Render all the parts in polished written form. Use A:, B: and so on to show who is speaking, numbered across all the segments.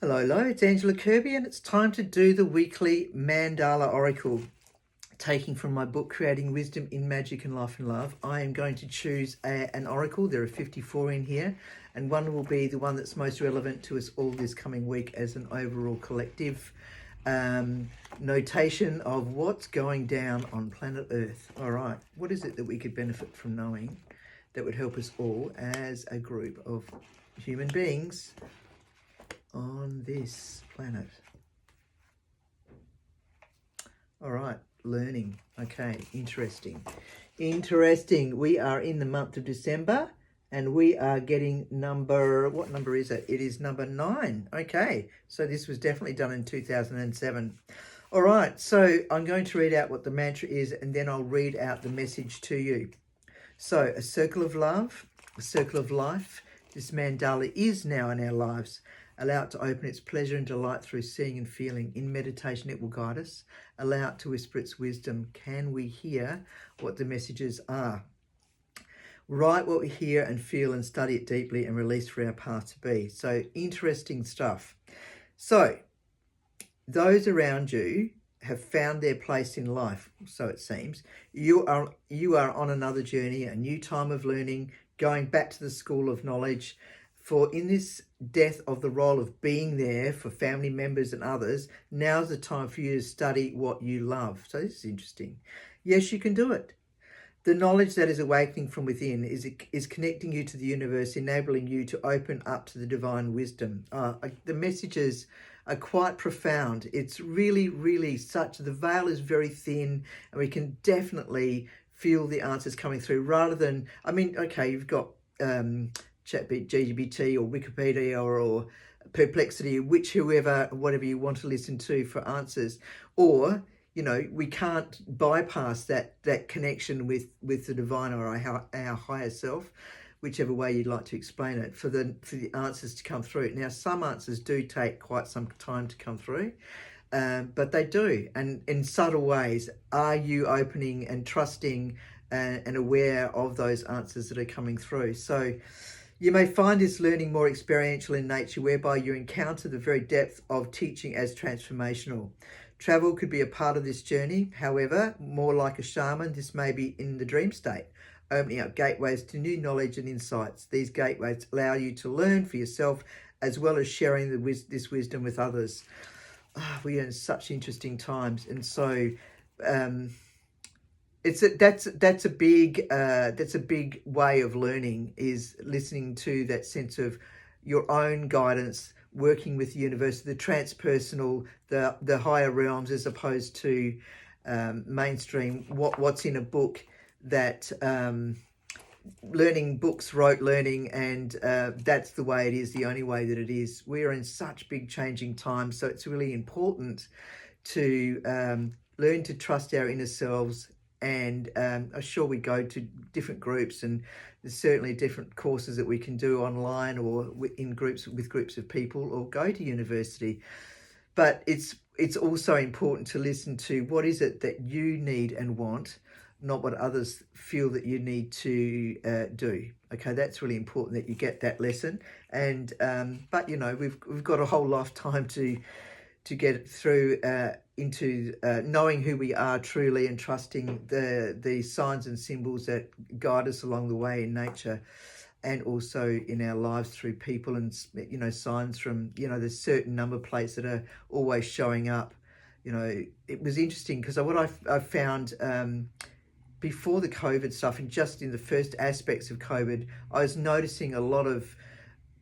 A: Hello, it's Angela Kirby, and it's time to do the weekly Mandala Oracle. Taking from my book, Creating Wisdom in Magic and Life and Love, I am going to choose an oracle. There are 54 in here, and one will be the one that's most relevant to us all this coming week as an overall collective notation of what's going down on planet Earth. All right, what is it that we could benefit from knowing that would help us all as a group of human beings on this planet? All right, learning. Okay, interesting. We are in the month of December and we are getting what number is it? It is number 9. Okay, so this was definitely done in 2007. All right, so I'm going to read out what the mantra is and then I'll read out the message to you. So, a circle of love, a circle of life. This mandala is now in our lives. Allow it to open its pleasure and delight through seeing and feeling. In meditation, it will guide us. Allow it to whisper its wisdom. Can we hear what the messages are? Write what we hear and feel and study it deeply and release for our path to be. So, interesting stuff. So, those around you have found their place in life, so it seems. You are on another journey, a new time of learning, going back to the school of knowledge. For in this death of the role of being there for family members and others, now's the time for you to study what you love. So this is interesting. Yes, you can do it. The knowledge that is awakening from within is connecting you to the universe, enabling you to open up to the divine wisdom. The messages are quite profound. It's really, really the veil is very thin and we can definitely feel the answers coming through rather than, okay, you've got ChatGPT or Wikipedia or Perplexity, whatever you want to listen to for answers. Or, we can't bypass that connection with the divine or our higher self, whichever way you'd like to explain it, for the answers to come through. Now, some answers do take quite some time to come through, but they do. And in subtle ways, are you opening and trusting and aware of those answers that are coming through? So you may find this learning more experiential in nature, whereby you encounter the very depth of teaching as transformational. Travel could be a part of this journey. However, more like a shaman, this may be in the dream state, opening up gateways to new knowledge and insights. These gateways allow you to learn for yourself as well as sharing this wisdom with others. We are in such interesting times, and so that's a big way of learning, is listening to that sense of your own guidance, working with the universe, the transpersonal, the higher realms, as opposed to mainstream what's in a book. That learning books wrote learning, and that's the way it is, the only way that it is. We are in such big changing times, so it's really important to learn to trust our inner selves. And sure, we go to different groups, and there's certainly different courses that we can do online or in groups with groups of people, or go to university. But it's also important to listen to what is it that you need and want, not what others feel that you need to do. Okay, that's really important that you get that lesson. And but we've got a whole lifetime to get through into knowing who we are truly and trusting the signs and symbols that guide us along the way in nature, and also in our lives through people, and signs from there's certain number plates that are always showing up. It was interesting because what I found before the COVID stuff, and just in the first aspects of COVID, I was noticing a lot of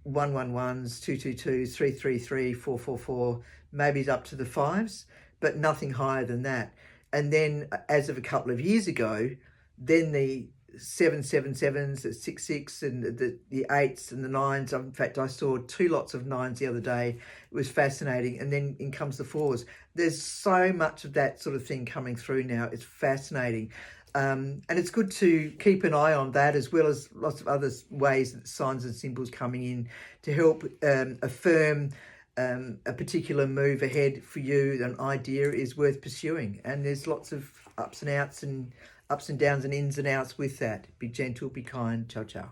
A: 111s, 222s, 333, 444, maybe up to the 5s, but nothing higher than that. And then as of a couple of years ago, then the 777s, the 66, and the 8s and the 9s. In fact, I saw 2 lots of 9s the other day. It was fascinating. And then in comes the 4s. There's so much of that sort of thing coming through now. It's fascinating. And it's good to keep an eye on that, as well as lots of other ways that signs and symbols coming in to help affirm a particular move ahead for you. An idea is worth pursuing, and there's lots of ups and downs and ins and outs with that. Be gentle, be kind. Ciao, ciao.